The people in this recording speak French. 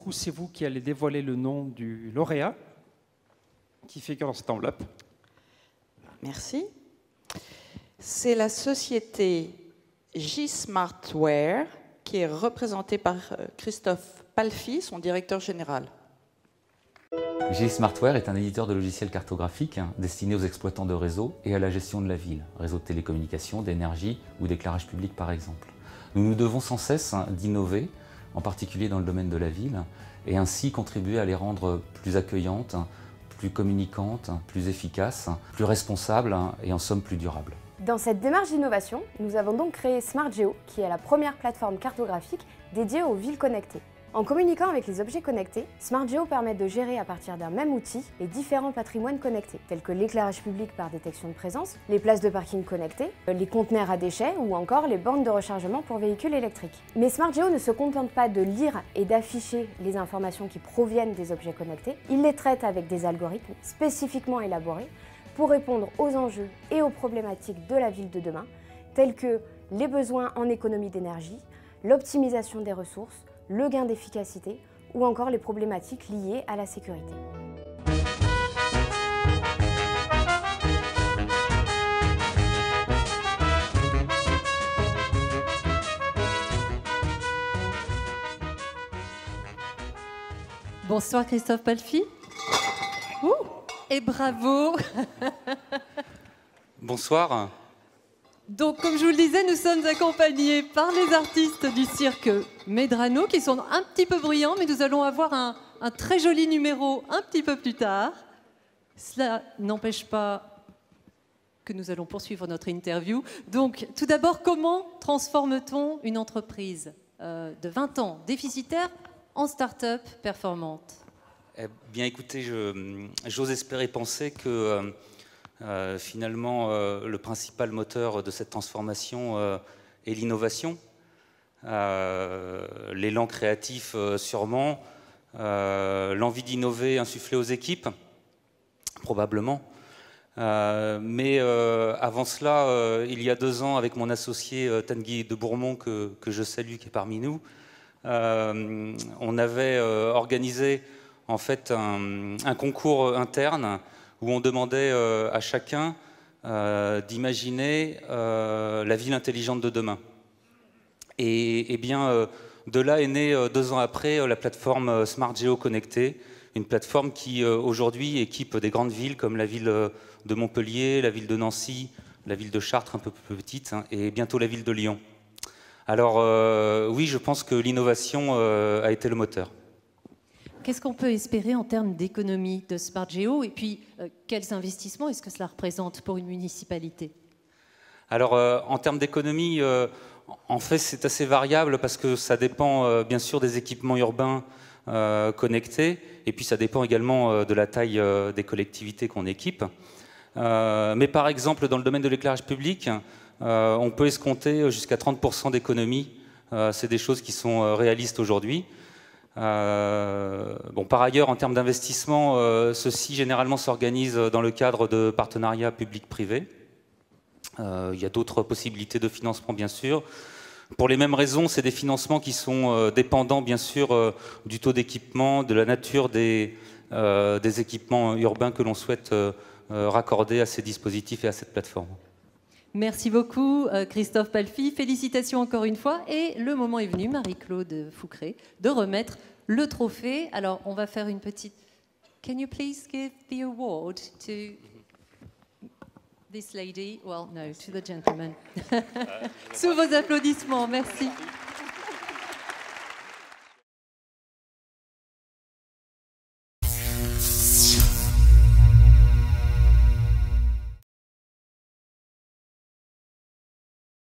coup, c'est vous qui allez dévoiler le nom du lauréat qui figure dans cette enveloppe. Merci. C'est la société J-Smartware qui est représentée par Christophe Palfy, son directeur général. J-Smartware est un éditeur de logiciels cartographiques destiné aux exploitants de réseaux et à la gestion de la ville, réseaux de télécommunications, d'énergie ou d'éclairage public par exemple. Nous nous devons sans cesse d'innover, en particulier dans le domaine de la ville, et ainsi contribuer à les rendre plus accueillantes, plus communicantes, plus efficaces, plus responsables et en somme plus durables. Dans cette démarche d'innovation, nous avons donc créé SmartGeo, qui est la première plateforme cartographique dédiée aux villes connectées. En communiquant avec les objets connectés, SmartGeo permet de gérer à partir d'un même outil les différents patrimoines connectés, tels que l'éclairage public par détection de présence, les places de parking connectées, les conteneurs à déchets ou encore les bornes de rechargement pour véhicules électriques. Mais SmartGeo ne se contente pas de lire et d'afficher les informations qui proviennent des objets connectés, il les traite avec des algorithmes spécifiquement élaborés pour répondre aux enjeux et aux problématiques de la ville de demain, tels que les besoins en économie d'énergie, l'optimisation des ressources, le gain d'efficacité ou encore les problématiques liées à la sécurité. Bonsoir Christophe Palfy. Et bravo. Bonsoir. Donc, comme je vous le disais, nous sommes accompagnés par les artistes du cirque Medrano, qui sont un petit peu bruyants, mais nous allons avoir un très joli numéro un petit peu plus tard. Cela n'empêche pas que nous allons poursuivre notre interview. Donc, tout d'abord, comment transforme-t-on une entreprise de 20 ans déficitaire en start-up performante? Eh bien, écoutez, j'ose espérer penser que finalement, le principal moteur de cette transformation est l'innovation, l'élan créatif sûrement, l'envie d'innover insufflée aux équipes, probablement. Mais avant cela, il y a 2 ans, avec mon associé Tanguy de Bourmont, que je salue, qui est parmi nous, on avait organisé en fait un concours interne où on demandait à chacun d'imaginer la ville intelligente de demain. Et bien, de là est née 2 ans après la plateforme SmartGeo Connectée, une plateforme qui aujourd'hui équipe des grandes villes comme la ville de Montpellier, la ville de Nancy, la ville de Chartres un peu plus petite, et bientôt la ville de Lyon. Alors oui, je pense que l'innovation a été le moteur. Qu'est-ce qu'on peut espérer en termes d'économie de SmartGeo et puis quels investissements est-ce que cela représente pour une municipalité? Alors en termes d'économie, en fait c'est assez variable parce que ça dépend bien sûr des équipements urbains connectés et puis ça dépend également de la taille des collectivités qu'on équipe. Mais par exemple dans le domaine de l'éclairage public, on peut escompter jusqu'à 30% d'économie. C'est des choses qui sont réalistes aujourd'hui. Bon, par ailleurs, en termes d'investissement, ceux-ci généralement s'organisent dans le cadre de partenariats publics-privés. Il y a d'autres possibilités de financement, bien sûr. Pour les mêmes raisons, c'est des financements qui sont dépendants, bien sûr, du taux d'équipement, de la nature des équipements urbains que l'on souhaite raccorder à ces dispositifs et à cette plateforme. Merci beaucoup Christophe Palfy, félicitations encore une fois et le moment est venu, Marie-Claude Foucret, de remettre le trophée. Alors on va faire une petite... Can you please give the award to this lady? Well, no, to the gentleman. Sous vos applaudissements, merci.